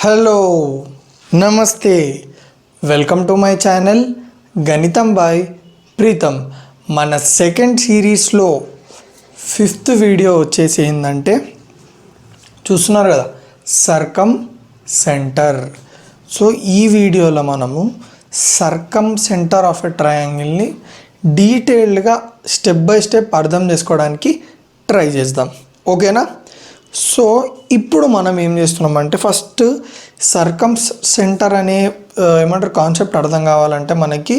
Hello నమస్తే welcome to my channel గణితం by Pritam. మన సెకండ్ సిరీస్లో ఫిఫ్త్ వీడియో వచ్చేసి ఏంటంటే చూస్తున్నారు కదా, సర్కం సెంటర్. సో ఈ వీడియోలో మనము సర్కం సెంటర్ ఆఫ్ ఎ ట్రయాంగిల్ని డీటెయిల్డ్గా స్టెప్ బై స్టెప్ అర్థం చేసుకోవడానికి ట్రై చేద్దాం, ఓకేనా? సో ఇప్పుడు మనం ఏం చేస్తున్నామంటే ఫస్ట్ సర్కమ్ సెంటర్ అనే కాన్సెప్ట్ అర్థం కావాలంటే మనకి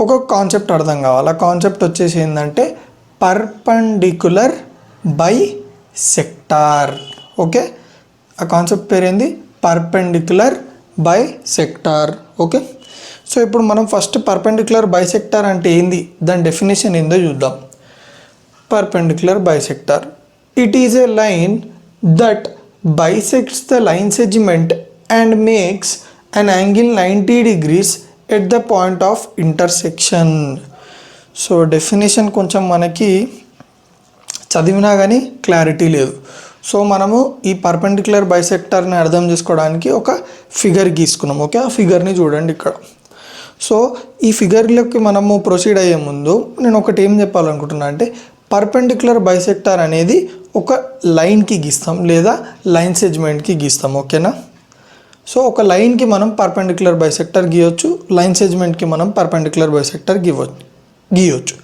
ఒక కాన్సెప్ట్ అర్థం కావాలి. ఆ కాన్సెప్ట్ వచ్చేసి ఏంటంటే పర్పెండిక్యులర్ బై సెక్టార్. ఓకే, ఆ కాన్సెప్ట్ పేరు ఏంది? Perpendicular by sector. Okay, so ఇప్పుడు మనం ఫస్ట్ పర్పెండిక్యులర్ బై సెక్టార్ అంటే ఏంది, దాని డెఫినేషన్ ఏందో చూద్దాం. Perpendicular by sector, it is a line that bisects the line segment and makes an angle 90 degrees at the point of intersection. So definition కొంచెం మనకి చదివినా కానీ క్లారిటీ లేదు. సో మనము ఈ పర్పెండిక్యులర్ బైసెక్టార్ని అర్థం చేసుకోవడానికి ఒక ఫిగర్ గీసుకున్నాం. ఓకే, ఆ ఫిగర్ని చూడండి ఇక్కడ. సో ఈ ఫిగర్లోకి మనము ప్రొసీడ్ అయ్యే ముందు నేను ఒకటి ఏం చెప్పాలనుకుంటున్నా అంటే, పర్పెండిక్యులర్ బైసెక్టార్ అనేది ఒక లైన్కి గీస్తాం లేదా లైన్ సెగ్మెంట్కి గీస్తాం, ఓకేనా? సో ఒక లైన్కి మనం పర్పెండిక్యులర్ బైసెక్టార్ గీయొచ్చు, లైన్ సెగ్మెంట్కి మనం పర్పెండిక్యులర్ బైసెక్టార్ గీయొచ్చు.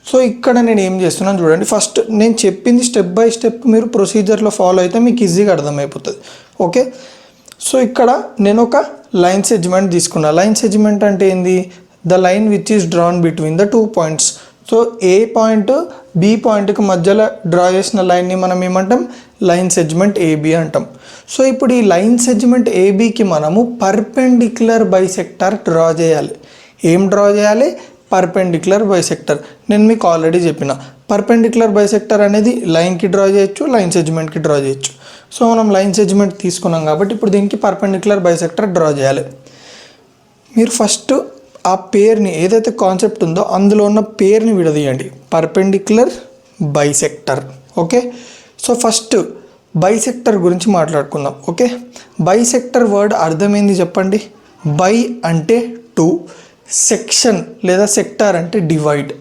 సో ఇక్కడ నేను ఏం చేస్తున్నాను చూడండి. ఫస్ట్ నేను చెప్పింది స్టెప్ బై స్టెప్ మీరు ప్రొసీజర్లో ఫాలో అయితే మీకు ఈజీగా అర్థమైపోతుంది. ఓకే, సో ఇక్కడ నేను ఒక లైన్ సెగ్మెంట్ తీసుకున్నా. లైన్ సెగ్మెంట్ అంటే ఏంది? The line which is drawn between the 2 points. So A point B పాయింట్కి మధ్యలో డ్రా చేసిన లైన్ని మనం ఏమంటాం? లైన్ సెగ్మెంట్ ఏబి అంటాం. సో ఇప్పుడు ఈ లైన్ సెగ్మెంట్ ఏబికి మనము పర్పెండిక్యులర్ బైసెక్టార్ డ్రా చేయాలి. ఏం డ్రా చేయాలి? Perpendicular bisector. నేను మీకు ఆల్రెడీ చెప్పిన పర్పెండిక్యులర్ బైసెక్టార్ అనేది లైన్కి డ్రా చేయొచ్చు, లైన్ సెగ్మెంట్కి డ్రా చేయొచ్చు. సో మనం లైన్ సెగ్మెంట్ తీసుకున్నాం కాబట్టి ఇప్పుడు దీనికి పర్పెండిక్యులర్ బైసెక్టార్ డ్రా చేయాలి. మీరు ఫస్ట్ ఆ పేరుని, ఏదైతే కాన్సెప్ట్ ఉందో అందులో ఉన్న పేరుని విడదీయండి, perpendicular bisector. Okay, so first bisector గురించి మాట్లాడుకుందాం. ఓకే, బైసెక్టర్ వర్డ్ అర్థమైంది చెప్పండి. బై అంటే 2, సెక్షన్ లేదా సెక్టార్ అంటే డివైడ్.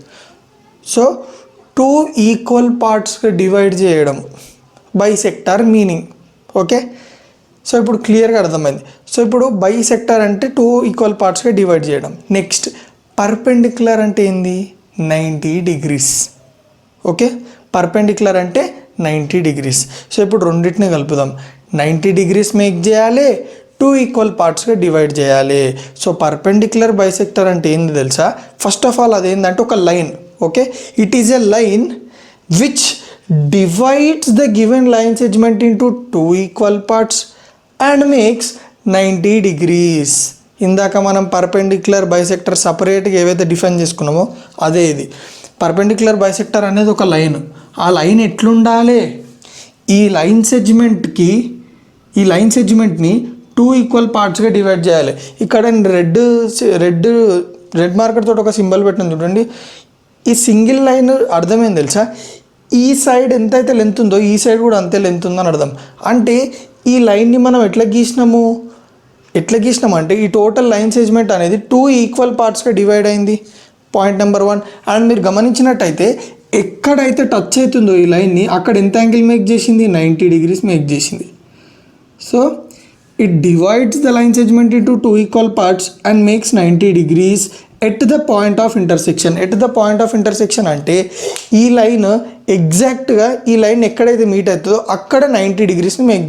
సో 2 ఈక్వల్ పార్ట్స్గా డివైడ్ చేయడం బైసెక్టార్ మీనింగ్. ఓకే, సో ఇప్పుడు క్లియర్గా అర్థమైంది. సో ఇప్పుడు బైసెక్టార్ అంటే 2 ఈక్వల్ పార్ట్స్గా డివైడ్ చేయడం. నెక్స్ట్ పర్పెండిక్యులర్ అంటే ఏంది? 90 degrees. ఓకే, పర్పెండిక్యులర్ అంటే 90 degrees. సో ఇప్పుడు రెండింటిని కలుపుదాం. 90 degrees మేక్ చేయాలి, 2 ఈక్వల్ పార్ట్స్గా డివైడ్ చేయాలి. సో పర్పెండిక్యులర్ బైసెక్టర్ అంటే ఏంది తెలుసా? ఫస్ట్ ఆఫ్ ఆల్ అదేంటంటే ఒక line. Okay, it is a line which divides the given line segment into 2 equal parts and makes 90 degrees. ఇందాక మనం పర్పెండిక్యులర్ బైసెక్టర్ సపరేట్గా ఏవైతే డిఫైన్ చేసుకున్నామో అదే ఇది. పర్పెండిక్యులర్ బైసెక్టర్ అనేది ఒక లైన్. ఆ లైన్ ఎట్లుండాలి? ఈ లైన్ సెగ్మెంట్ని 2 ఈక్వల్ పార్ట్స్గా డివైడ్ చేయాలి. ఇక్కడ రెడ్ మార్కర్ తోటి ఒక సింబల్ పెట్టిన చూడండి. ఈ సింగిల్ లైన్ అర్థమైంది తెలుసా? ఈ సైడ్ ఎంతైతే లెంత్ ఉందో ఈ సైడ్ కూడా అంతే లెంత్ ఉందని అర్థం. అంటే ఈ లైన్ని మనం ఎట్లా గీసినామంటే ఈ టోటల్ లైన్ సెగ్మెంట్ అనేది 2 ఈక్వల్ పార్ట్స్గా డివైడ్ అయింది. Point number 1. అండ్ మీరు గమనించినట్టయితే ఎక్కడైతే టచ్ అవుతుందో ఈ లైన్ని అక్కడ ఎంత యాంగిల్ మేక్ చేసింది? 90 degrees మేక్ చేసింది. So it divides the line segment into 2 equal parts and makes 90 degrees at the point of intersection. At the point of intersection అంటే ఈ లైన్ ఎగ్జాక్ట్గా ఈ లైన్ ఎక్కడైతే మీట్ అవుతుందో అక్కడ 90 degreesని మేక్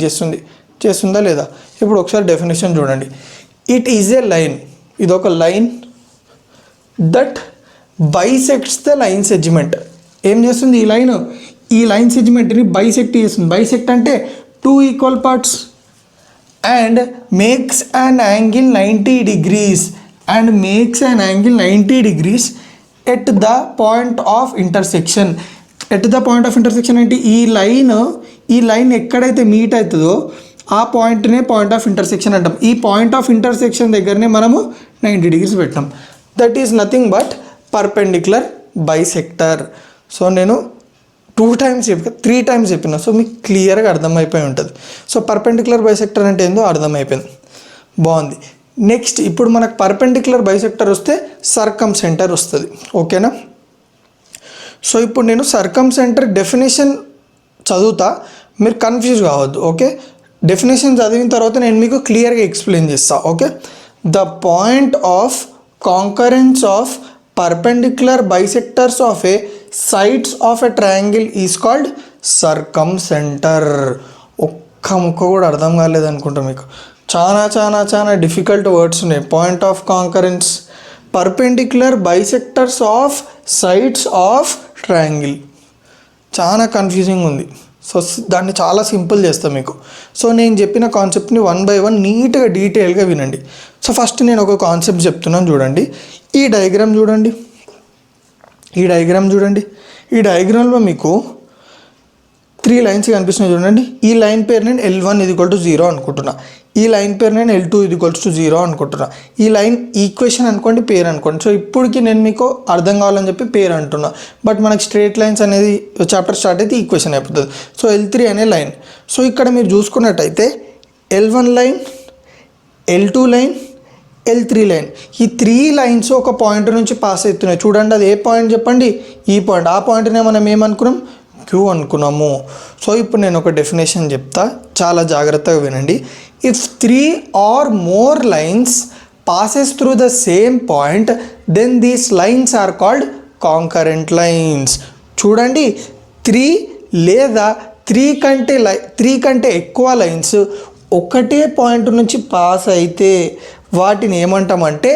చేస్తుందా లేదా? ఇప్పుడు ఒకసారి డెఫినేషన్ చూడండి. ఇట్ ఈజ్ ఏ లైన్, ఇదొక line that bisects the line segment. ఏం చేస్తుంది ఈ లైన్ సెగ్మెంట్ని బైసెక్ట్ చేస్తుంది. బైసెక్ట్ అంటే 2 equal parts and makes an angle 90 degrees and makes an angle 90 degrees at the point of intersection. At the point of intersection అంటే ఈ line ఎక్కడైతే meet అవుతుందో ఆ పాయింట్నే పాయింట్ ఆఫ్ ఇంటర్సెక్షన్ అంటాం. ఈ పాయింట్ ఆఫ్ ఇంటర్సెక్షన్ దగ్గరనే మనము 90 degrees పెట్టాం. That is nothing but perpendicular bisector. So నేను 2 టైమ్స్ చెప్పి 3 టైమ్స్ చెప్పిన. సో మీకు క్లియర్గా అర్థమైపోయి ఉంటుంది. సో పర్పెండిక్యులర్ బైసెక్టర్ అంటే ఏందో అర్థమైపోయింది. బాగుంది. నెక్స్ట్ ఇప్పుడు మనకు పర్పెండిక్యులర్ బైసెక్టర్ వస్తే సర్కమ్ సెంటర్ వస్తుంది. ఓకేనా? సో ఇప్పుడు నేను సర్కమ్ సెంటర్ డెఫినేషన్ చదువుతా, మీరు కన్ఫ్యూజ్ కావద్దు. ఓకే, డెఫినేషన్ చదివిన తర్వాత నేను మీకు క్లియర్గా ఎక్స్ప్లెయిన్ చేస్తా. Okay, the point of concurrence of perpendicular bisectors of a sides of a triangle is called circumcentre. ఒక్క ముక్క కూడా అర్థం కాలేదు అనుకుంటా మీకు. చాలా డిఫికల్ట్ వర్డ్స్ ఉన్నాయి. Point of concurrence, perpendicular bisectors of sides of triangle, చాలా కన్ఫ్యూజింగ్ ఉంది. సో దాన్ని చాలా సింపుల్ చేస్తాను మీకు. సో నేను చెప్పిన కాన్సెప్ట్ని 1 by 1 నీట్గా డీటెయిల్గా వినండి. సో ఫస్ట్ నేను ఒక కాన్సెప్ట్ చెప్తున్నాను చూడండి. ఈ డయాగ్రామ్ చూడండి. ఈ డయాగ్రామ్లో మీకు 3 లైన్స్ కనిపిస్తున్నాయి చూడండి. ఈ లైన్ పేరు నేను L1 = 0 అనుకుంటున్నా. ఈ లైన్ పేరు నేను L2 = 0 అనుకుంటున్నా. ఈ లైన్ ఈక్వేషన్ అనుకోండి, పేరు అనుకోండి. సో ఇప్పటికి నేను మీకు అర్థం కావాలని చెప్పి పేరు అంటున్నా. బట్ మనకి స్ట్రేట్ లైన్స్ అనేది చాప్టర్ స్టార్ట్ అయితే ఈక్వేషన్ అయిపోతుంది. సో L3 అనే లైన్. సో ఇక్కడ మీరు చూసుకున్నట్టయితే L1 line, L2 line, L3 line, ఈ 3 లైన్స్ ఒక పాయింట్ నుంచి పాస్ అవుతున్నాయి చూడండి. అది ఏ పాయింట్ చెప్పండి? ఈ పాయింట్. ఆ పాయింట్నే మనం ఏమనుకున్నాం? Q అనుకున్నాము. సో ఇప్పుడు నేను ఒక డెఫినేషన్ చెప్తా, చాలా జాగ్రత్తగా వినండి. If 3 or more lines passes through the same point, then these lines are called concurrent lines. చూడండి, 3 లేదా 3 కంటే ఎక్కువ లైన్స్ ఒకటే పాయింట్ నుంచి పాస్ అయితే వాటిని ఏమంటామంటే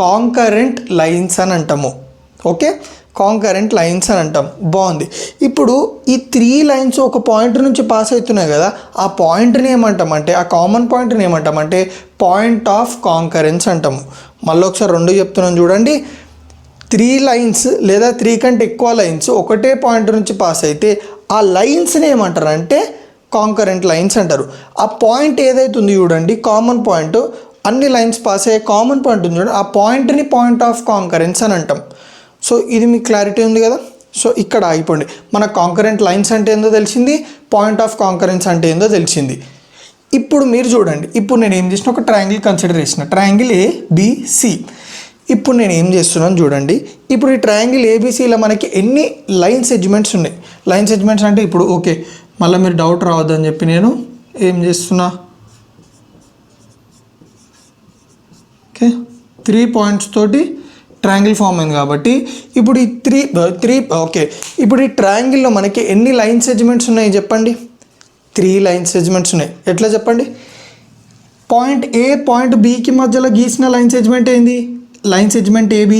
కాంకరెంట్ లైన్స్ అని అంటాము. ఓకే, కాంకరెంట్ లైన్స్ అని అంటాం. బాగుంది. ఇప్పుడు ఈ 3 లైన్స్ ఒక పాయింట్ నుంచి పాస్ అవుతున్నాయి కదా, ఆ పాయింట్ని ఏమంటామంటే, ఆ కామన్ పాయింట్ని ఏమంటామంటే పాయింట్ ఆఫ్ కాంకరెన్స్ అంటాము. మళ్ళీ ఒకసారి 2 చెప్తున్నాను చూడండి. 3 లైన్స్ లేదా 3 కంటే ఎక్కువ లైన్స్ ఒకటే పాయింట్ నుంచి పాస్ అయితే ఆ లైన్స్ని ఏమంటారంటే కాంకరెంట్ లైన్స్ అంటారు. ఆ పాయింట్ ఏదైతుంది చూడండి, కామన్ పాయింట్, అన్ని లైన్స్ పాస్ అయ్యే కామన్ పాయింట్ ఉంది చూడండి, ఆ పాయింట్ని పాయింట్ ఆఫ్ కాంకరెన్స్ అని అంటాం. సో ఇది మీకు క్లారిటీ ఉంది కదా. సో ఇక్కడ ఆగిపోండి. మన కాంకరెంట్ లైన్స్ అంటే ఏందో తెలిసింది, పాయింట్ ఆఫ్ కాంకరెన్స్ అంటే ఏందో తెలిసింది. ఇప్పుడు మీరు చూడండి, ఇప్పుడు నేను ఏం చేసిన, ఒక ట్రయాంగిల్ కన్సిడర్ చేసిన, ట్రయాంగిల్ ABC. ఇప్పుడు నేను ఏం చేస్తున్నాను చూడండి. ఇప్పుడు ఈ ట్రయాంగిల్ ABCలో మనకి ఎన్ని లైన్ సెగ్మెంట్స్ ఉన్నాయి? లైన్ సెగ్మెంట్స్ అంటే ఇప్పుడు ఓకే, మళ్ళీ మీరు డౌట్ రావద్దని చెప్పి నేను ఏం చేస్తున్నా, ఓకే 3 పాయింట్స్ తోటి ట్రయాంగిల్ ఫామ్ అయింది కాబట్టి ఇప్పుడు ఈ 3 ఓకే, ఇప్పుడు ఈ ట్రయాంగిల్లో మనకి ఎన్ని లైన్ సెగ్మెంట్స్ ఉన్నాయి చెప్పండి? 3 లైన్ సెగ్మెంట్స్ ఉన్నాయి. ఎట్లా చెప్పండి? పాయింట్ A పాయింట్ Bకి మధ్యలో గీసిన లైన్ సెగ్మెంట్ ఏంది? Line segment AB.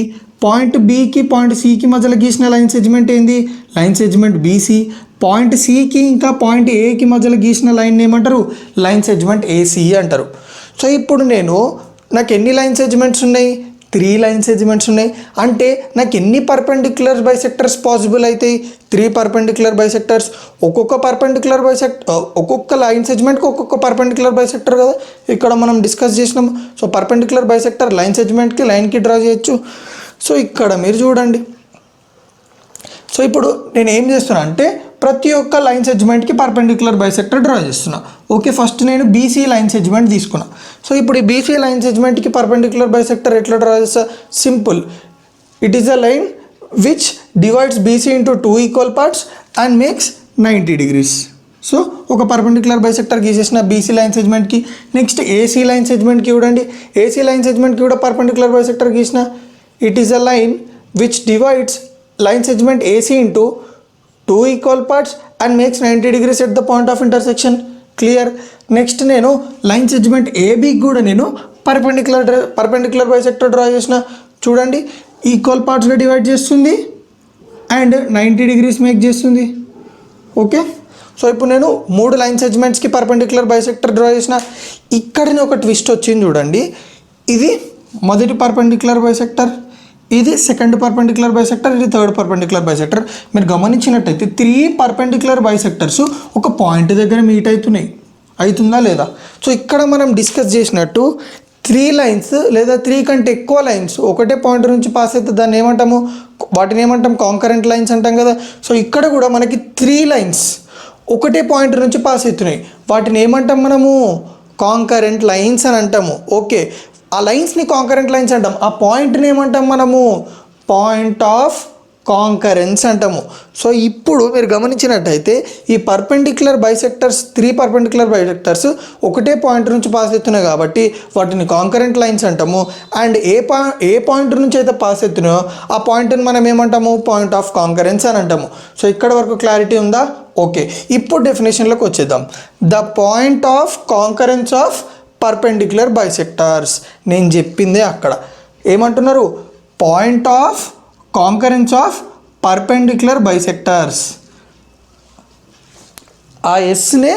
పాయింట్ Bకి పాయింట్ Cకి మధ్యలో గీసిన లైన్ సెగ్మెంట్ ఏంది? Line segment BC. పాయింట్ Cకి ఇంకా పాయింట్ Aకి మధ్యలో గీసిన లైన్ ఏమంటారు? లైన్ సెగ్మెంట్ AC అంటారు. సో ఇప్పుడు నాకు ఎన్ని లైన్ సెగ్మెంట్స్ ఉన్నాయి? 3 లైన్ సెగ్మెంట్స్ ఉన్నాయి. అంటే నాకు ఎన్ని పర్పెండిక్యులర్ బైసెక్టర్స్ పాసిబుల్ అవుతాయి? 3 పర్పెండిక్యులర్ బైసెక్టర్స్. ఒక్కొక్క లైన్ సెగ్మెంట్కి ఒక్కొక్క పర్పెండిక్యులర్ బైసెక్టర్ కదా, ఇక్కడ మనం డిస్కస్ చేసినాం. సో పర్పెండిక్యులర్ బైసెక్టర్ లైన్ సెగ్మెంట్కి లైన్కి డ్రా చేయొచ్చు. సో ఇక్కడ మీరు చూడండి. సో ఇప్పుడు నేను ఏం చేస్తున్నా అంటే ప్రతి ఒక్క లైన్ సెగ్మెంట్కి పర్పెండిక్యులర్ బైసెక్టర్ డ్రా చేస్తున్నా. ఓకే, ఫస్ట్ నేను BC లైన్ సెగ్మెంట్ తీసుకున్నా. సో ఇప్పుడు ఈ BC లైన్ సెగ్మెంట్కి పర్పెండిక్యులర్ బైసెక్టర్ ఎట్లా డ్రా చేస్తా? Simple. It is a line which divides BC into 2 equal parts and makes 90 degrees. So ఒక పర్పెండిక్యులర్ బైసెక్టర్ గీసేసిన BC లైన్ సెగ్మెంట్కి. నెక్స్ట్ AC లైన్ సెగ్మెంట్కి చూడండి. AC లైన్ సెగ్మెంట్కి కూడా పర్పెండిక్యులర్ బైసెక్టర్ గీసిన. It is a line which divides line segment AC into 2 equal parts and makes 90 degrees at the point of intersection. Clear. Next నేను line segment ABకి కూడా నేను perpendicular bisector draw చేసిన. చూడండి, equal పార్ట్స్గా divide చేస్తుంది and 90 degrees make చేస్తుంది. Okay, so ఇప్పుడు నేను 3 లైన్ సెగ్మెంట్స్కి పర్పెండిక్యులర్ బైసెక్టర్ డ్రా చేసిన. ఇక్కడనే ఒక ట్విస్ట్ వచ్చింది చూడండి. ఇది మొదటి పర్పెండిక్యులర్ బైసెక్టర్, ఇది సెకండ్ పర్పెండిక్యులర్ బైసెక్టర్, ఇది థర్డ్ పర్పెండిక్యులర్ బైసెక్టర్. మీరు గమనించినట్టయితే 3 పర్పెండిక్యులర్ బైసెక్టర్స్ ఒక పాయింట్ దగ్గర మీట్ అవుతుందా లేదా? సో ఇక్కడ మనం డిస్కస్ చేసినట్టు త్రీ లైన్స్ లేదా త్రీ కంటే ఎక్కువ లైన్స్ ఒకటే పాయింట్ నుంచి పాస్ అయితే దాన్ని ఏమంటాము, వాటిని ఏమంటాం, కాంకరెంట్ లైన్స్ అంటాం కదా. సో ఇక్కడ కూడా మనకి త్రీ లైన్స్ ఒకటే పాయింట్ నుంచి పాస్ అవుతున్నాయి, వాటిని ఏమంటాం మనము, కాంకరెంట్ లైన్స్ అని అంటాము. ఓకే, ఆ లైన్స్ని కాంకరెంట్ లైన్స్ అంటాం. ఆ పాయింట్ని ఏమంటాం మనము, పాయింట్ ఆఫ్ కాంకరెన్స్ అంటాము. సో ఇప్పుడు మీరు గమనించినట్టయితే ఈ perpendicular bisectors, three perpendicular bisectors ఒకటే పాయింట్ నుంచి పాస్ అవుతున్నాయి కాబట్టి వాటిని కాంకరెంట్ లైన్స్ అంటాము. అండ్ ఏ పాయింట్ నుంచి అయితే పాస్ అవుతున్నాయో ఆ పాయింట్ని మనం ఏమంటాము, పాయింట్ ఆఫ్ కాంకరెన్స్ అని అంటాము. సో ఇక్కడ వరకు క్లారిటీ ఉందా? ఓకే, ఇప్పుడు డెఫినేషన్లోకి వచ్చేద్దాం. The point of concurrence of perpendicular bisectors. నేను చెప్పిందే అక్కడ ఏమంటున్నారు, point of concurrence of perpendicular bisectors. ఆ ఎస్నే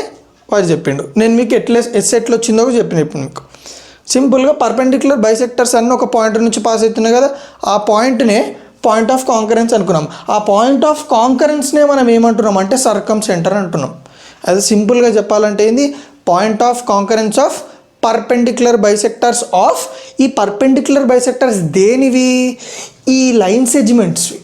వాడు చెప్పిండు, నేను మీకు ఎస్ ఎట్లా వచ్చిందో చెప్పిన. ఇప్పుడు మీకు సింపుల్గా పర్పెండిక్యులర్ బైసెక్టర్స్ అన్న ఒక పాయింట్ నుంచి పాస్ అవుతున్నాయి కదా, ఆ పాయింట్నే పాయింట్ ఆఫ్ కాంకరెన్స్ అనుకున్నాం. ఆ పాయింట్ ఆఫ్ కాంకరెన్స్నే మనం ఏమంటున్నాం అంటే సర్కమ్ సెంటర్ అంటున్నాం. అది సింపుల్గా చెప్పాలంటే ఏంది, point of concurrence of perpendicular bisectors of. ఈ పర్పెండిక్యులర్ బైసెక్టర్స్ దేనివి, ఈ లైన్ సెగ్మెంట్స్వి.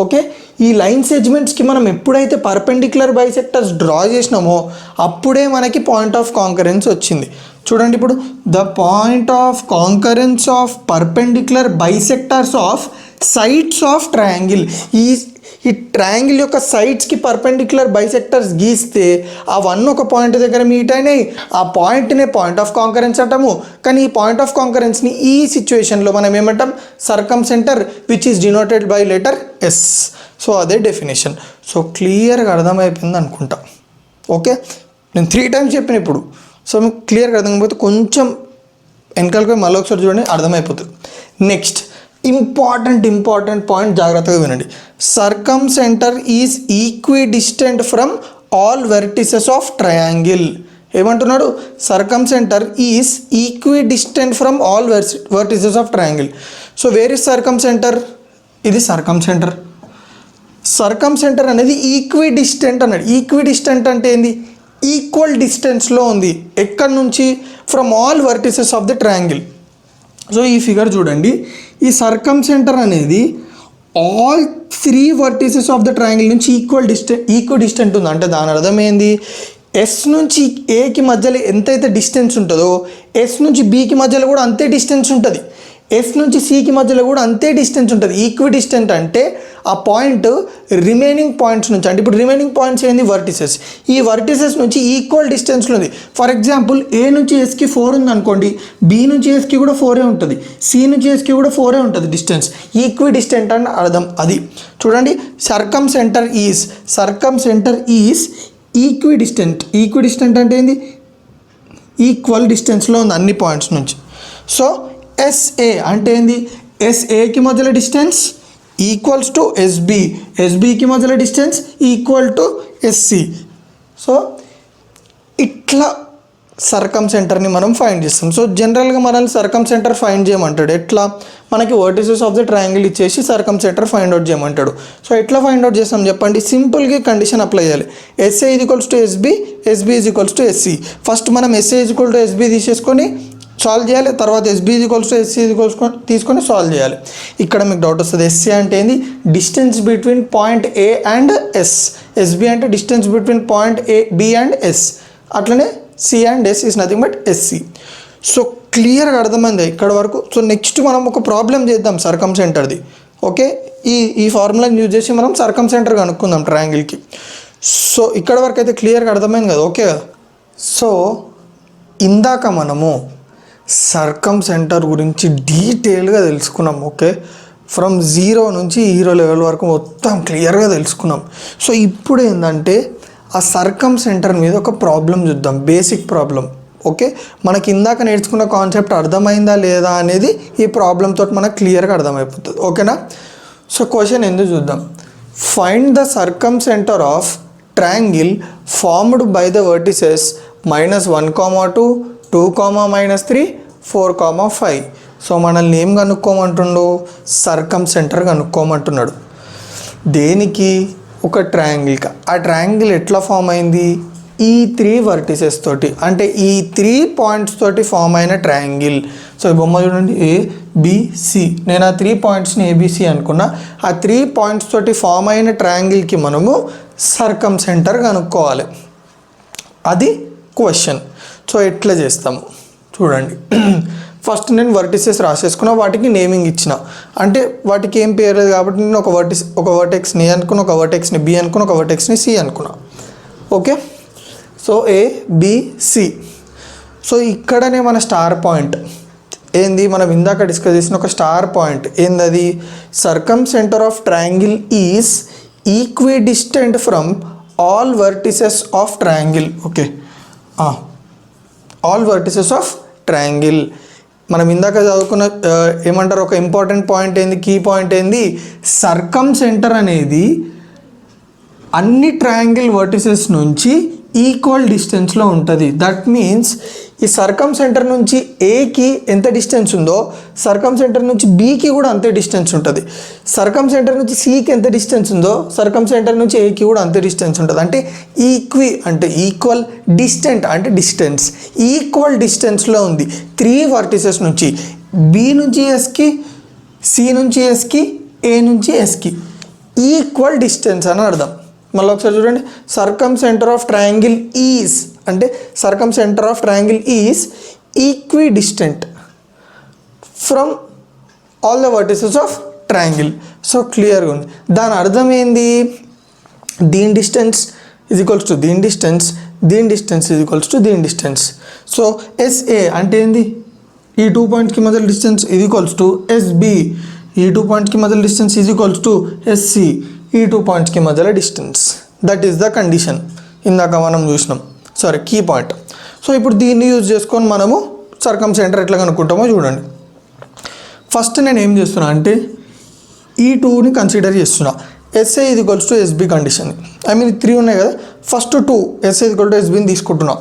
ఓకే, ఈ లైన్ సెగ్మెంట్స్కి మనం ఎప్పుడైతే పర్పెండిక్యులర్ బైసెక్టర్స్ డ్రా చేసినామో అప్పుడే మనకి పాయింట్ ఆఫ్ కాంకరెన్స్ వచ్చింది. చూడండి ఇప్పుడు, the point of concurrence of perpendicular bisectors of sides of triangle. ఈ ట్రయాంగిల్ యొక్క సైడ్స్కి పర్పెండిక్యులర్ బైసెక్టర్స్ గీస్తే అవన్నీ ఒక పాయింట్ దగ్గర మీట్ అయినాయి, ఆ పాయింట్నే పాయింట్ ఆఫ్ కాంకరెన్స్ అంటాము. కానీ ఈ పాయింట్ ఆఫ్ కాంకరెన్స్ని ఈ సిచ్యువేషన్లో మనం ఏమంటాం, circumcentre which is denoted by letter S. So అదే డెఫినేషన్. సో క్లియర్గా అర్థమైపోయింది అనుకుంటా. ఓకే, నేను 3 times చెప్పిన ఇప్పుడు. సో మీకు క్లియర్గా అర్థం కాకపోతే కొంచెం వెనకాలకి మళ్ళీ ఒకసారి చూడండి, అర్థమైపోతుంది. నెక్స్ట్ ఇంపార్టెంట్ పాయింట్, జాగ్రత్తగా వినండి. Circumcentre is equidistant from all vertices of triangle. ఏమంటున్నాడు, circumcentre is equidistant from all vertices of triangle. So where is circumcentre, ఇది సర్కమ్ సెంటర్. సర్కమ్ సెంటర్ అనేది ఈక్విడిస్టెంట్ అన్నాడు. Equidistant అంటే ఏంది, equal డిస్టెన్స్లో ఉంది. ఎక్కడి నుంచి, from all vertices of the triangle. So ఈ ఫిగర్ చూడండి, ఈ సర్కమ్ సెంటర్ అనేది all 3 vertices of the triangle నుంచి ఈక్వల్ డిస్టెంట్ ఉంది. అంటే దాని అర్థం ఏంది, ఎస్ నుంచి ఏకి మధ్యలో ఎంతైతే డిస్టెన్స్ ఉంటుందో ఎస్ నుంచి బికి మధ్యలో కూడా అంతే డిస్టెన్స్ ఉంటుంది, ఎస్ నుంచి సికి మధ్యలో కూడా అంతే డిస్టెన్స్ ఉంటుంది. ఈక్వి డిస్టెంట్ అంటే ఆ పాయింట్ రిమైనింగ్ పాయింట్స్ నుంచి, అంటే ఇప్పుడు రిమైనింగ్ పాయింట్స్ ఏంది, వర్టిసెస్. ఈ వర్టిసెస్ నుంచి ఈక్వల్ డిస్టెన్స్లో ఉంది. ఫర్ ఎగ్జాంపుల్ ఏ నుంచి ఎస్కి 4 ఉంది అనుకోండి, బి నుంచి ఎస్కి కూడా 4 ఉంటుంది, సి నుంచి ఎస్కి కూడా 4 ఉంటుంది డిస్టెన్స్. ఈక్వి డిస్టెంట్ అని అర్థం. అది చూడండి, circumcentre is equi distant అంటే ఏంది, ఈక్వల్ డిస్టెన్స్లో ఉంది అన్ని పాయింట్స్ నుంచి. సో ఎస్ఏ అంటే ఏంది, ఎస్ఏకి మధ్యలో డిస్టెన్స్ ఈక్వల్స్ టు ఎస్బి, ఎస్బికి మధ్యలో distance equal to SC. So ఇట్లా సర్కమ్ సెంటర్ని మనం ఫైండ్ చేస్తాం. సో జనరల్గా మనల్ని సర్కమ్ సెంటర్ ఫైండ్ చేయమంటాడు. ఎట్లా, మనకి వర్టిసెస్ ఆఫ్ ద ట్రయాంగిల్ ఇచ్చేసి సర్కమ్ సెంటర్ ఫైండ్ అవుట్ చేయమంటాడు. సో ఎట్లా ఫైండ్ అవుట్ చేస్తాం చెప్పండి, సింపుల్గా కండిషన్ అప్లై చేయాలి. SA is equals to SB, SB is equals to SC. First మనం SA is equal to SB తీసేసుకొని సాల్వ్ చేయాలి, తర్వాత SB is equals to SC is equals తీసుకొని సాల్వ్ చేయాలి. ఇక్కడ మీకు డౌట్ వస్తుంది, ఎస్సి అంటే ఏంది, distance between point A and S. SB అంటే distance between point A B and S. అట్లనే C and S is nothing but SC. So క్లియర్గా అర్థమైంది ఇక్కడ వరకు. సో నెక్స్ట్ మనం ఒక ప్రాబ్లం చేద్దాం సర్కమ్ సెంటర్ది. ఓకే, ఈ ఫార్ములాని యూజ్ చేసి మనం సర్కమ్ సెంటర్ కనుక్కుందాం ట్రయాంగిల్కి. సో ఇక్కడ వరకు అయితే క్లియర్గా అర్థమైంది కదా, ఓకే కదా. సో ఇందాక మనము సర్కమ్ సెంటర్ గురించి డీటెయిల్గా తెలుసుకున్నాం. ఓకే, ఫ్రమ్ 0 నుంచి హీరో లెవెల్ వరకు మొత్తం క్లియర్గా తెలుసుకున్నాం. సో ఇప్పుడు ఏంటంటే ఆ సర్కమ్ సెంటర్ మీద ఒక ప్రాబ్లం చూద్దాం, బేసిక్ ప్రాబ్లం. ఓకే, మనకి ఇందాక నేర్చుకున్న కాన్సెప్ట్ అర్థమైందా లేదా అనేది ఈ ప్రాబ్లంతో మనకు క్లియర్గా అర్థమైపోతుంది. ఓకేనా. సో క్వశ్చన్ ఎందుకు చూద్దాం. Find the circumcentre of triangle formed by the vertices -1, 2, 2, -3, 4, 5. So మనల్ని ఏం కనుక్కోమంటుండు, సర్కమ్ సెంటర్ కనుక్కోమంటున్నాడు. దేనికి, ఒక ట్రయాంగిల్కి. ఆ ట్రయాంగిల్ ఎట్లా ఫామ్ అయింది, ఈ 3 vertices తోటి, అంటే ఈ 3 points తోటి ఫామ్ అయిన ట్రయాంగిల్. సో ఈ బొమ్మ చూడండి, ఏబిసి. నేను ఆ 3 పాయింట్స్ని ఏబిసి అనుకున్నా. ఆ 3 పాయింట్స్ తోటి ఫామ్ అయిన ట్రయాంగిల్కి మనము సర్కమ్ సెంటర్ కనుక్కోవాలి. అది క్వశ్చన్. సో ఎట్లా చేస్తాము చూడండి. ఫస్ట్ నేను వర్టిసెస్ రాసేసుకున్నా, వాటికి నేమింగ్ ఇచ్చిన. అంటే వాటికి ఏం పేరు లేదు కాబట్టి నేను ఒక వర్టెక్స్ని ఏ అనుకున్నా, ఒక వర్టెక్స్ని బి అనుకున్నా, ఒక వర్టెక్స్ని సి అనుకున్నా. Okay, so ABC. సో ఇక్కడనే మన స్టార్ పాయింట్ ఏంది, మనం ఇందాక డిస్కస్ చేసిన ఒక స్టార్ పాయింట్ ఏంది, అది circumcentre of triangle is equidistant from all vertices of triangle. Okay, all vertices of triangle. మనం ఇందాక చదువుకున్న ఏమంటారు, ఒక ఇంపార్టెంట్ పాయింట్ ఏంది, కీ పాయింట్ ఏంది, సర్కమ్ సెంటర్ అనేది అన్ని ట్రయాంగిల్ వర్టిసెస్ నుంచి ఈక్వల్ డిస్టెన్స్లో ఉంటుంది. దట్ మీన్స్ ఈ సర్కమ్ సెంటర్ నుంచి ఏకి ఎంత డిస్టెన్స్ ఉందో సర్కమ్ సెంటర్ నుంచి బీకి కూడా అంతే డిస్టెన్స్ ఉంటుంది. సర్కమ్ సెంటర్ నుంచి సికి ఎంత డిస్టెన్స్ ఉందో సర్కమ్ సెంటర్ నుంచి ఏకి కూడా అంతే డిస్టెన్స్ ఉంటుంది. అంటే అంటే ఈక్వల్, డిస్టెంట్ అంటే డిస్టెన్స్, ఈక్వల్ డిస్టెన్స్లో ఉంది 3 వర్టిసెస్ నుంచి. బి నుంచి ఎస్కి, సి నుంచి ఎస్కి, ఏ నుంచి ఎస్కి ఈక్వల్ డిస్టెన్స్ అని అర్థం. మళ్ళీ ఒకసారి చూడండి, circumcentre of triangle is అంటే circumcentre of triangle is equidistant from all the vertices of triangle. So క్లియర్గా ఉంది. దాని అర్థం ఏంది, దీని డిస్టెన్స్ ఈజ్ ఈక్వల్స్ టు దీని డిస్టెన్స్, దీని డిస్టెన్స్ ఈజ్ ఈక్వల్స్ టు దీని డిస్టెన్స్. సో ఎస్ఏ అంటే ఏంది, ఈ 2 పాయింట్స్కి మధ్య distance is equals to SB, ఈ 2 పాయింట్స్కి మధ్య distance is equals to SC, ఈ 2 పాయింట్స్కి మధ్యలో distance. That is the condition ఇందాక మనం చూసినాం, సారీ కీ పాయింట్. సో ఇప్పుడు దీన్ని యూజ్ చేసుకొని మనము సర్కమ్ సెంటర్ ఎట్లా కనుక్కుంటామో చూడండి. ఫస్ట్ నేను ఏం చేస్తున్నా అంటే ఈ 2ని కన్సిడర్ చేస్తున్నా. ఎస్ఏ ఇది equals to SB condition. I mean 3 ఉన్నాయి కదా, ఫస్ట్ 2 ఎస్ఏ ఈక్వల్ టు ఎస్బిని తీసుకుంటున్నా.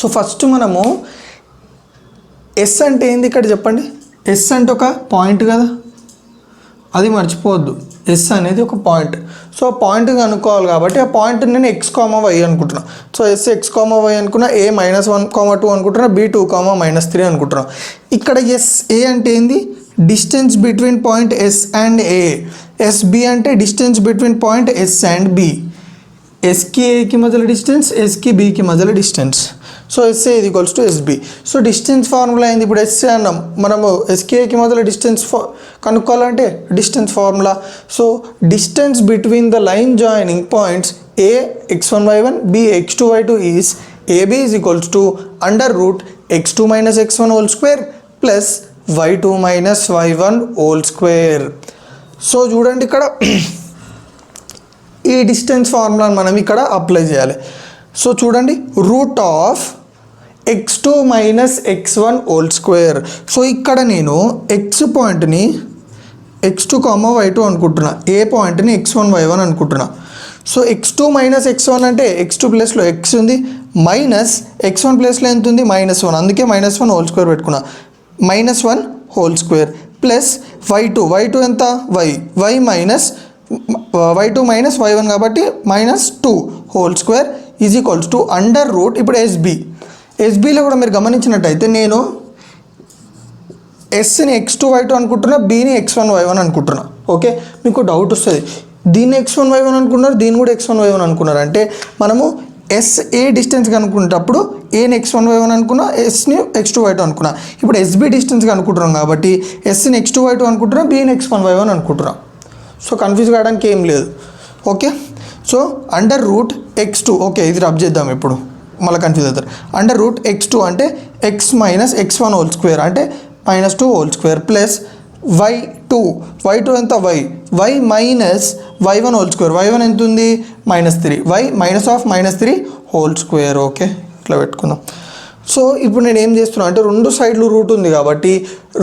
సో ఫస్ట్ మనము ఎస్ అంటే ఏంది ఇక్కడ చెప్పండి. ఎస్ అంటే ఒక పాయింట్ కదా, అది మర్చిపోవద్దు. ఎస్ అనేది ఒక పాయింట్. సో ఆ పాయింట్ కనుక్కోవాలి కాబట్టి ఆ పాయింట్ నేను x,y అనుకుంటున్నా. సో ఎస్ x,y అనుకున్నా, ఏ -1,2 అనుకుంటున్నా, బి 2,-3 అనుకుంటున్నా. ఇక్కడ ఏ అంటే ఏంది, distance between point S and A. SB అంటే distance between point S and B. ఎస్కి ఏకి మధ్యలో డిస్టెన్స్, ఎస్కి బికి మధ్యలో డిస్టెన్స్. సో ఎస్ఏ ఇది equals to SB. So distance formula అయింది. ఇప్పుడు ఎస్ఏ అన్నాం, మనము ఎస్కేకి మొదలు డిస్టెన్స్ కనుక్కోవాలంటే distance formula. So distance between the line joining points A x1 y1 b x2 y2 is AB is equals to √x2 - x1 whole square plus y2 - y1 whole square. So చూడండి ఇక్కడ ఈ distance ఫార్ములాని మనం ఇక్కడ apply చేయాలి. So చూడండి, √x2 - x1 whole square. So ఇక్కడ నేను X పాయింట్ని x2, y2 అనుకుంటున్నా, ఏ పాయింట్ని x1 y1 అనుకుంటున్నా. సో x2 - x1 అంటే x2 ప్లేస్లో x ఉంది, మైనస్ x1 ప్లేస్లో ఎంత ఉంది, -1. అందుకే -1 హోల్ స్క్వేర్ పెట్టుకున్నా. -1 హోల్ స్క్వేర్ ప్లస్ y2 ఎంత, y మైనస్ y2 - y1 కాబట్టి -2 whole square is equals to √ ఇప్పుడు ఎస్బీలో కూడా మీరు గమనించినట్టయితే నేను ఎస్ని x2 y2 అనుకుంటున్నా, బీని x1 y1 అనుకుంటున్నా. ఓకే, మీకు డౌట్ వస్తుంది, దీన్ని x1 y1 అనుకున్నారు, దీన్ని కూడా x1 y1 అనుకున్నారు అంటే మనము ఎస్ఏ డిస్టెన్స్ కనుక్కునేటప్పుడు ఏని x1 y1 అనుకున్నా, ఎస్ని x2 y2 అనుకున్నా. ఇప్పుడు ఎస్బీ డిస్టెన్స్ కనుక్కుంటున్నాం కాబట్టి ఎస్ని x2 y2 అనుకుంటున్నా, బీని x1 y1 అనుకుంటున్నాం. సో కన్ఫ్యూజ్ కావడానికి ఏం లేదు. Okay, so √x2. ఓకే, ఇది రబ్ చేద్దాం ఇప్పుడు, మళ్ళీ కన్ఫ్యూజ్ అవుతారు. √x2 అంటే x - x1 హోల్ స్క్వేర్ అంటే -2 హోల్ స్క్వేర్ ప్లస్ y2 ఎంత, y minus y1 whole square. y1 ఎంత ఉంది, -3. y -3 whole square. ఓకే, ఇట్లా పెట్టుకుందాం. సో ఇప్పుడు నేను ఏం చేస్తున్నా అంటే 2 సైడ్లు రూట్ ఉంది కాబట్టి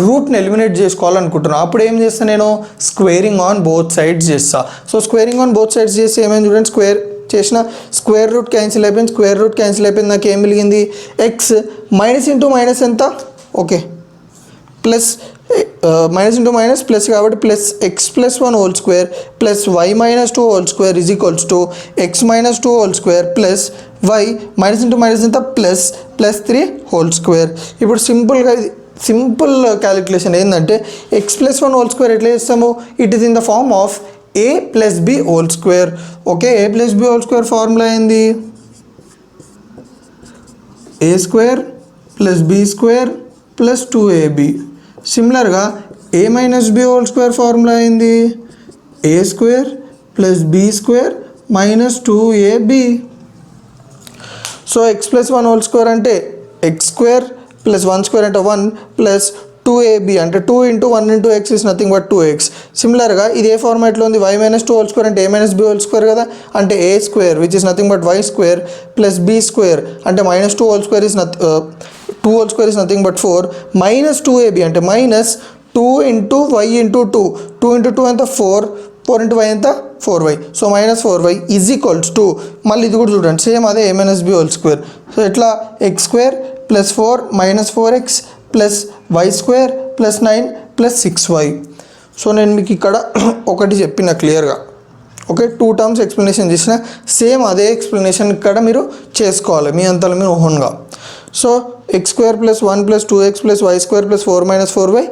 రూట్ని ఎలిమినేట్ చేసుకోవాలనుకుంటున్నాను. అప్పుడు ఏం చేస్తాను, నేను స్క్వేరింగ్ ఆన్ బోత్ సైడ్స్ చేస్తా. So squaring on both sides చేసి ఏమైంది చూడండి, స్క్వేర్ చేసిన స్క్వేర్ రూట్ క్యాన్సిల్ అయిపోయింది, స్క్వేర్ రూట్ క్యాన్సిల్ అయిపోయింది. నాకు ఏం మిగిలింది, ఎక్స్ మైనస్ ఇంటూ మైనస్ ఎంత, okay plus minus into minus plus కాబట్టి plus x + 1 whole square plus y - 2 whole square is equals to x - 2 whole square plus y minus into minus ఎంత, plus 3 whole square. ఇప్పుడు సింపుల్గా ఇది simple calculation ఏంటంటే x+1 whole square ఎట్లా చేస్తాము, it is in the form of a+b whole square. Okay, a+b whole square formula ఏంది, a² + b² + 2ab. సిమిలర్గా a-b whole square formula ఏంది, a² + b² - 2ab. So x+1 whole square అంటే x² + 1² అంటే 1 + 2ab అంటే 2 × 1 × x is nothing but 2x. సిమిలర్గా ఇది ఏ ఫార్మాట్లో ఉంది, y-2 హోల్ స్క్వేర్ అంటే a-b హోల్ స్క్వేర్ కదా, అంటే a² which is nothing but y² + b² అంటే -2 whole square is 2 whole square is nothing but 4 - 2ab అంటే -2 × y × 2. 2 × 2 ఎంత 4, 4 × y ఎంత 4y. So -4y = 2. మళ్ళీ ఇది కూడా చూడండి, సేమ్ అదే a-b హోల్ స్క్వేర్. సో ఎట్లా x² + 4 - 4x + y² + 9 + 6y. So నేను మీకు ఇక్కడ ఒకటి చెప్పిన క్లియర్గా, ఓకే, 2 టర్మ్స్ ఎక్స్ప్లెనేషన్ చేసిన, సేమ్ అదే ఎక్స్ప్లెనేషన్ ఇక్కడ మీరు చేసుకోవాలి మీ అంతలో మీరు ఓన్గా. So x² + 1 + 2x + y² + 4 - 4y,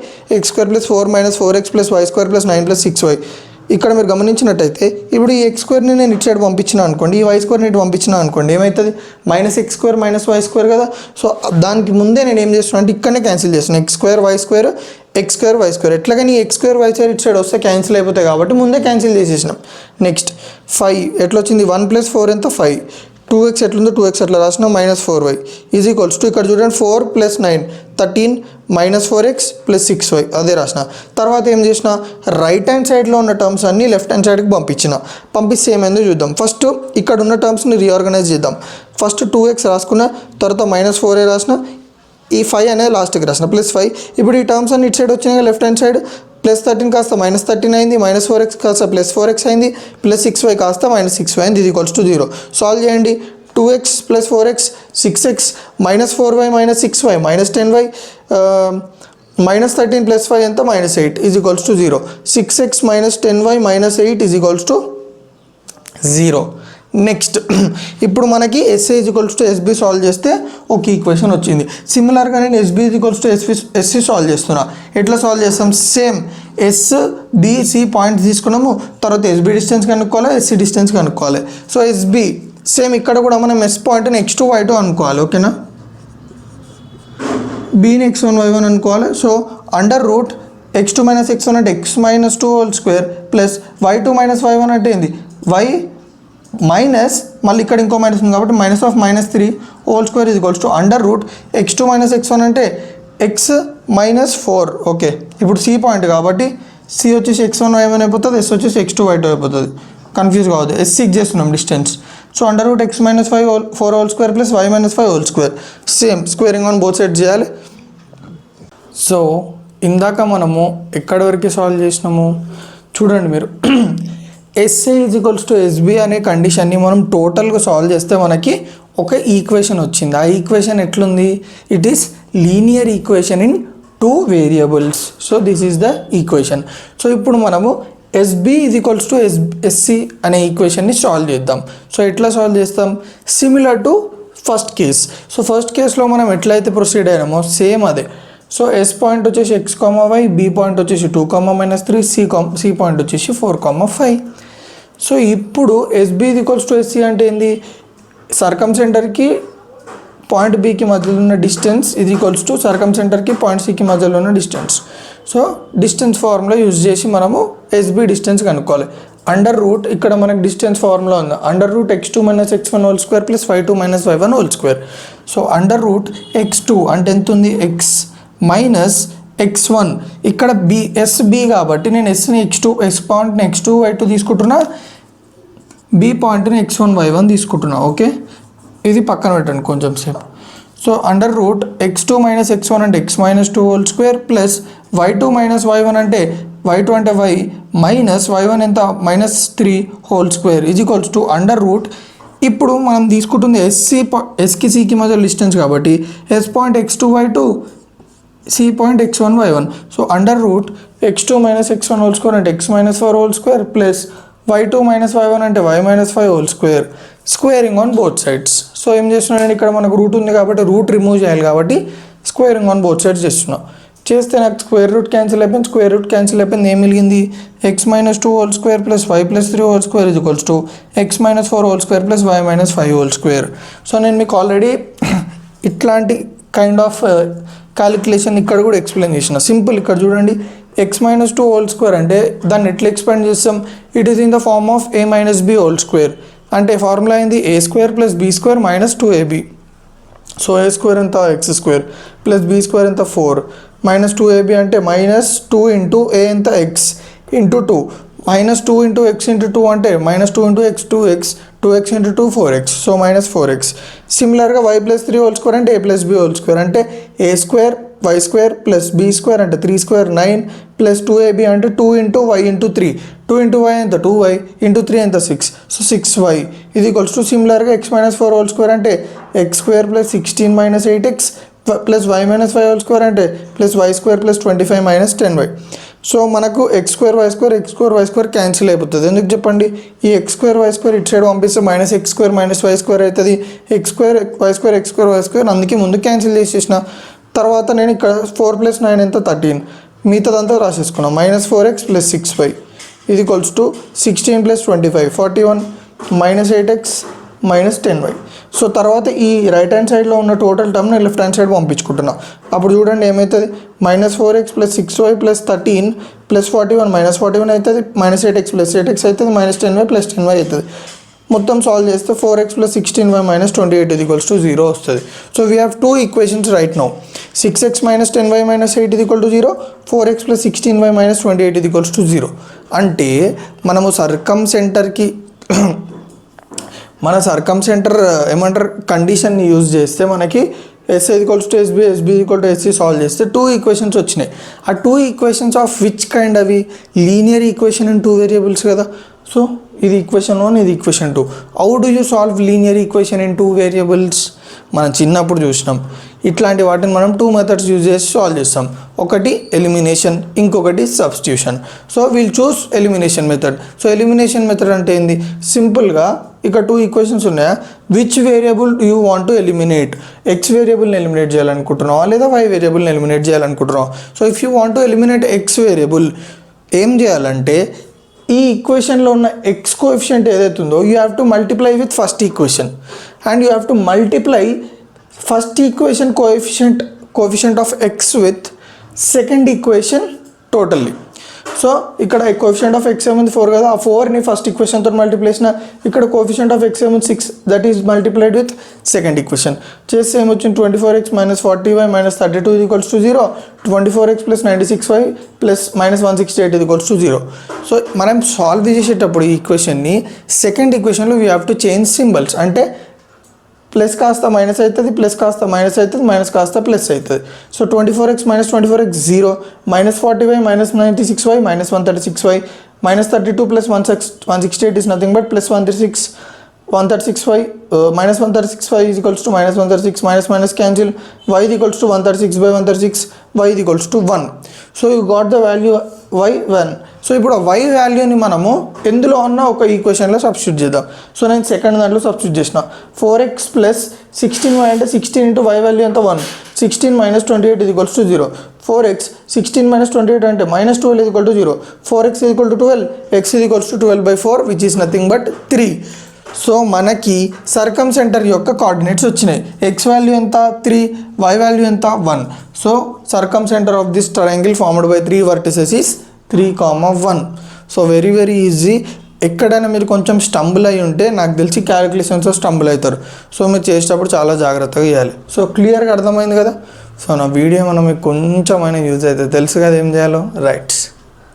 x² + 4 - 4x + y² + 9 + 6y. ఇక్కడ మీరు గమనించినట్టయితే ఇప్పుడు ఈ x²ని నేను ఇటు సైడ్ పంపించిన అనుకోండి, ఈ y² ఇటు పంపించిన అనుకోండి, ఏమవుతుంది, -x² - y² కదా. సో దానికి ముందే నేను ఏం చేస్తున్నాను అంటే ఇక్కడనే క్యాన్సిల్ చేస్తున్నాను, x² y² x² y². ఎట్లాగని x² y² ఇటు సైడ్ వస్తే క్యాన్సిల్ అయిపోతాయి కాబట్టి ముందే క్యాన్సిల్ చేసేసినాం. నెక్స్ట్ 5 ఎట్లా వచ్చింది, 1 + 4 ఎంత 5, 2x ఎట్లుందో 2x అట్లా రాసినా -4y = ఇక్కడ చూడండి 4 + 9 13 -4x + 6y అదే రాసిన. తర్వాత ఏం చేసిన, రైట్ హ్యాండ్ సైడ్లో ఉన్న టర్మ్స్ అన్నీ లెఫ్ట్ హ్యాండ్ సైడ్కి పంపిస్తే ఏమైందో చూద్దాం. ఫస్ట్ ఇక్కడ ఉన్న టర్మ్స్ని రీఆర్గనైజ్ చేద్దాం. ఫస్ట్ 2x రాసుకున్న, తర్వాత -4a రాసిన, ఈ 5 అనేది లాస్ట్కి రాసిన +5. ఇప్పుడు ఈ టర్మ్స్ అన్ని ఇటు సైడ్ వచ్చినాయి లెఫ్ట్ హ్యాండ్ సైడ్, +13 కాస్త -13 అయింది, -4x కాస్త +4x అయింది, +6y కాస్త -6y అయింది, = 0. సాల్వ్ చేయండి, 2x + 4x 6x -4y -6y -10y -13 + 5 ఎంత -8 = 0. 6x - 10y - 8 = 0. నెక్స్ట్ ఇప్పుడు మనకి SA = SB సాల్వ్ చేస్తే ఒక ఈక్వేషన్ వచ్చింది. సిమిలర్గా నేను SB = SC సాల్వ్ చేస్తున్నా. ఎట్లా సాల్వ్ చేస్తాం, సేమ్ SBC పాయింట్ తీసుకున్నాము, తర్వాత SB డిస్టెన్స్ కనుక్కోవాలి, SC డిస్టెన్స్ కనుక్కోవాలి. సో SB సేమ్ ఇక్కడ కూడా మనం S పాయింట్ని x2 y2 అనుకోవాలి, ఓకేనా, Bని x1 y1 అనుకోవాలి. సో √x2 - x1 అంటే x - 2 whole square + y2 - y1 అంటే ఏంది, y మైనస్ మళ్ళీ ఇక్కడ ఇంకో మైనస్ ఉంది కాబట్టి -3 హోల్ స్క్వేర్ = √x2 - x1 అంటే x - 4. ఓకే, ఇప్పుడు C పాయింట్ కాబట్టి C వచ్చేసి x1 y1 అయిపోతుంది, S వచ్చేసి x2 y2 అయిపోతుంది. కన్ఫ్యూజ్ కావద్దు, S6 చేస్తున్నాం distance. So √x - 4 whole square + y - 5 whole square, same squaring on both side చేయాలి. సో ఇందాక మనము ఎక్కడి వరకు సాల్వ్ చేసినాము చూడండి మీరు, SA = SB అనే కండిషన్ని మనం టోటల్గా సాల్వ్ చేస్తే మనకి ఒక ఈక్వేషన్ వచ్చింది. ఆ ఈక్వేషన్ ఎట్లుంది, it is linear equation in 2 variables. So this is the equation. So ఇప్పుడు మనము SB = SC అనే ఈక్వేషన్ని సాల్వ్ చేద్దాం. సో ఎట్లా సాల్వ్ చేస్తాం, similar to first case. So first కేస్లో మనం ఎట్లయితే ప్రొసీడ్ అయినామో సేమ్ అదే. సో S పాయింట్ వచ్చేసి x, y, B పాయింట్ వచ్చేసి 2, -3, C పాయింట్ వచ్చేసి 4, 5. సో ఇప్పుడు SB = SC అంటే ఏంది, సర్కమ్ సెంటర్కి పాయింట్ Bకి మధ్యలో ఉన్న డిస్టెన్స్ = సర్కమ్ సెంటర్కి పాయింట్ Cకి మధ్యలో ఉన్న distance. So distance formula use చేసి మనము SB డిస్టెన్స్ కనుక్కోవాలి. √ ఇక్కడ మనకు డిస్టెన్స్ ఫార్ములా ఉంది, √x2 - x1 whole square + y2 - y1 whole square. So √x2 అంటే ఎంత ఉంది, x -x1, ఇక్కడ SB కాబట్టి నేను S పాయింట్ని x2 y2 తీసుకుంటున్నా, B పాయింట్ని x1 y1 తీసుకుంటున్నా. ఓకే, ఇది పక్కన పెట్టండి కొంచెం సేపు. సో √x2 - x1 అంటే x - 2 whole square + y2 - y1 అంటే y2 అంటే y -y1 ఎంత -3 హోల్ స్క్వేర్ = ఇప్పుడు మనం తీసుకుంటుంది Sకి Cకి మధ్య డిస్టెన్స్ కాబట్టి S point x2 y2, C point x1 y1. So √x2 - x1 whole square అంటే x - 4 whole square + y2 - y1 అంటే y - 5 whole square, squaring on both sides. So ఏం చేస్తున్నాను, ఇక్కడ మనకు రూట్ ఉంది కాబట్టి రూట్ రిమూవ్ చేయాలి కాబట్టి స్క్వేరింగ్ ఆన్ బోత్ సైడ్స్ చేస్తే నాకు స్క్వేర్ రూట్ క్యాన్సిల్ అయిపోయింది ఏం మిగిలింది x - 2 whole square plus y + 3 whole square = x - 4 whole square plus y - 5 whole square. So నేను మీకు ఆల్రెడీ ఇట్లాంటి కైండ్ ఆఫ్ క్యాలిక్యులేషన్ ఇక్కడ కూడా ఎక్స్ప్లెయిన్ చేసిన. సింపుల్ ఇక్కడ చూడండి x - 2 హోల్ స్క్వేర్ అంటే దాన్ని ఎట్లా ఎక్స్పాండ్ చేస్తాం, it is in the form of a - b whole square. అంటే ఫార్ములా ఏంది a² + b² - 2ab. So a square ఎంత x² ప్లస్ b² ఎంత 4 మైనస్ 2ab అంటే -2 ఇంటూ a ఎంత x into 2 -2 into x into 2 అంటే -2 into x 2x into 2 4x. So -4x. సిమిలర్గా y + 3 whole square అంటే a + b whole square అంటే a² y² plus b² అంటే 3² 9 plus 2ab అంటే 2 into y into 3 2 into y ఎంత 2y into 3 ఎంత 6. So 6y ఇది = సిమిలర్గా x - 4 హోల్ స్క్వేర్ అంటే x² plus 16 - 8x plus y - 5 whole square అంటే plus y² plus 25 - 10y. So మనకు x² y² క్యాన్సిల్ అయిపోతుంది. ఎందుకు చెప్పండి, ఈ x² y² ఇటు సైడ్ పంపిస్తే -x² - y² అవుతుంది. x² y² అందుకే ముందు క్యాన్సిల్ చేసేసిన. తర్వాత నేను ఇక్కడ 4 + 9 ఎంత 13 మిగతాదంతా రాసేసుకున్నాం. -4x ప్లస్ 6y ఇది = 16 + 25 41 -8x -10y. సో తర్వాత ఈ రైట్ హ్యాండ్ సైడ్లో ఉన్న టోటల్ టర్మ్ నేను లెఫ్ట్ హ్యాండ్ సైడ్ పంపించుకుంటున్నా. అప్పుడు చూడండి ఏమవుతుంది, -4x plus 6y plus 13 plus 41 -41 అవుతుంది, -8x ప్లస్ 8x అవుతుంది, -10y ప్లస్ 10y అవుతుంది. మొత్తం సాల్వ్ చేస్తే 4x ప్లస్ 16y - 28 = 0 వస్తుంది. So we have 2 equations right now. 6x - 10y - 8 = 0, 4x plus 16y - 28 = 0. అంటే మనము మన సర్కమ్ సెంటర్ ఏమంటారు కండిషన్ని యూజ్ చేస్తే మనకి S = SB SB = SC solve చేస్తే 2 ఈక్వేషన్స్ వచ్చినాయి. ఆ 2 ఈక్వేషన్స్ ఆఫ్ విచ్ కైండ్ అవి లీనియర్ ఈక్వేషన్ ఇన్ 2 వేరియబుల్స్ కదా. సో ఇది ఈక్వేషన్ 1, ఇది equation 2. How do you solve linear equation in 2 variables? మనం చిన్నప్పుడు చూసినాం. ఇట్లాంటి వాటిని మనం 2 మెథడ్స్ యూజ్ చేసి సాల్వ్ చేస్తాం. ఒకటి ఎలిమినేషన్, ఇంకొకటి substitution. So we'll choose elimination method. So elimination method అంటే ఏంది, సింపుల్గా ఇక్కడ 2 ఈక్వేషన్స్ ఉన్నాయా, which variable you want to eliminate, x వేరియబుల్ని ఎలిమినేట్ చేయాలనుకుంటున్నావా లేదా వై వేరియబుల్ని ఎలిమినేట్ చేయాలనుకుంటున్నావా. So if you want to eliminate x variable ఏం చేయాలంటే ఈ ఈక్వేషన్లో ఉన్న ఎక్స్ కోఎఫిషియంట్ ఏదైతే ఉందో you have to multiply with first equation and you have to multiply first equation coefficient of x with second equation totally. So ఇక్కడ coefficient of X ఏముంది 4 కదా, ఆ 4ని ఫస్ట్ ఈక్వేషన్తో మల్టిప్లై చేసిన. ఇక్కడ కోఎఫిషియంట్ ఆఫ్ ఎక్స్ ఏముంది 6, that is multiplied with second equation. చేస్తే ఏమొచ్చింది 24x - 40y - 32 = 0, 24x plus 96y plus -168 = 0. So మనం సాల్వ్ చేసేటప్పుడు ఈ ఈక్వేషన్ని సెకండ్ ఈక్వేషన్లో we have to change symbols. అంటే ప్లస్ కాస్త మైనస్ అవుతుంది, ప్లస్ కాస్త మైనస్ అవుతుంది, మైనస్ కాస్త ప్లస్ అవుతుంది. So 24x - 24x 0, -40y - 96y -136y -32 plus 168 is nothing but plus 136y -136y is equals to -136 minus cancel, y is equals to 136/136, y is equals to 1. So you got the value y 1. So ఇప్పుడు ఆ y వాల్యూని మనము ఎందులో ఉన్న ఒక ఈక్వేషన్లో substitute చేద్దాం. So నేను second దాంట్లో సబ్స్టిట్యూట్ చేసిన. 4x ప్లస్ 16y అంటే 16 ఇంటూ y వాల్యూ ఎంత 1, 16 - 28 is 0. 4x 16 - 28 అంటే -12 is 0. 4x is 12, x is 12/4 which is nothing but 3. So మనకి సర్కమ్ సెంటర్ యొక్క కోఆర్డినేట్స్ వచ్చినాయి. ఎక్స్ వాల్యూ ఎంత 3, వై వాల్యూ ఎంత 1. So circumcentre of this triangle formed by 3 vertices is 3, 1. So very easy. ఎక్కడైనా మీరు కొంచెం stumble అయి ఉంటే నాకు తెలిసి క్యాలిక్యులేషన్స్లో స్టంబుల్ అవుతారు. సో మీరు చేసేటప్పుడు చాలా జాగ్రత్తగా చేయాలి. సో క్లియర్గా అర్థమైంది కదా. సో నా వీడియో మనం మీకు కొంచెమైనా యూజ్ అవుతుంది, తెలుసు కదా ఏం చేయాలో, రైట్.